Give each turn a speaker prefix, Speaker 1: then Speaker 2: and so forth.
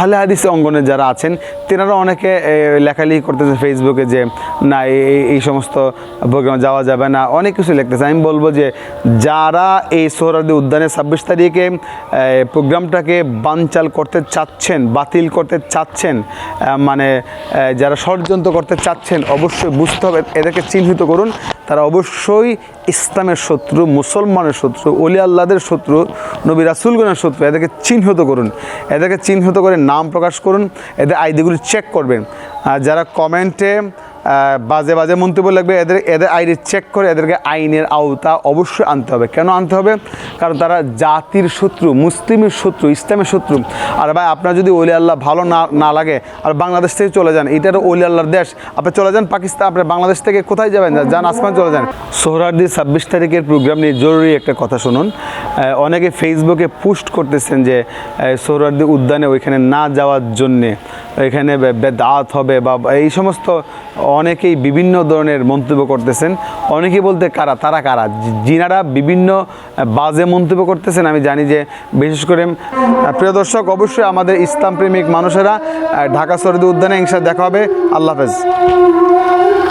Speaker 1: আহলে হাদিস অঙ্গনে যারা আছেন তেনারা অনেকে লেখালেখি করতেছে ফেসবুকে যে না এই সমস্ত প্রোগ্রাম যাওয়া যাবে না, অনেক কিছু লিখতেছে। আমি বলবো যে যারা এই সোহরাওয়ার্দী উদ্যানে 26 তারিখে প্রোগ্রামটাকে বানচাল করতে চাচ্ছেন, বাতিল করতে চাচ্ছেন, মানে যারা ষড়যন্ত্র করতে চাচ্ছেন, অবশ্যই বুঝতে হবে, এদেরকে চিহ্নিত করুন। তারা অবশ্যই ইসলামের শত্রু, মুসলমানের শত্রু, ওলি আল্লাহদের শত্রু, নবী রাসূলগণের শত্রু। এদেরকে চিহ্নিত করুন, এদেরকে চিহ্নিত করে নাম প্রকাশ করুন, এদের আইডিগুলি চেক করবেন। যারা কমেন্টে বাজে বাজে মন্তব্য লাগবে এদের আইডি চেক করে এদেরকে আইনের আওতা অবশ্যই আনতে হবে। কেন আনতে হবে? কারণ তারা জাতির শত্রু, মুসলিমের শত্রু, ইসলামের শত্রু। আর ভাই আপনার যদি ওলি আল্লাহ ভালো না লাগে আর বাংলাদেশ থেকে চলে যান, এটারও ওলি আল্লাহর দেশ, আপনি চলে যান পাকিস্তান, আপনি বাংলাদেশ থেকে কোথায় যাবেন? যান আসমান চলে যান। সোহরাওয়ার্দী 26 তারিখের প্রোগ্রাম নিয়ে জরুরি একটা কথা শুনুন। অনেকে ফেসবুকে পোস্ট করতেছেন যে সোহরাওয়ার্দী উদ্যানে ওইখানে না যাওয়ার জন্যে এখানে বেদাত হবে বা এই সমস্ত অনেকেই বিভিন্ন ধরনের মন্তব্য করতেছেন। অনেকেই বলতে তারা কারা যিনারা বিভিন্ন বাজে মন্তব্য করতেছেন আমি জানি যে বিশেষ করে প্রিয় দর্শক, অবশ্যই আমাদের ইসলাম প্রেমিক মানুষেরা ঢাকা সোহরাওয়ার্দী উদ্যানে ইনশাআল্লাহ দেখা হবে। আল্লাহ হাফেজ।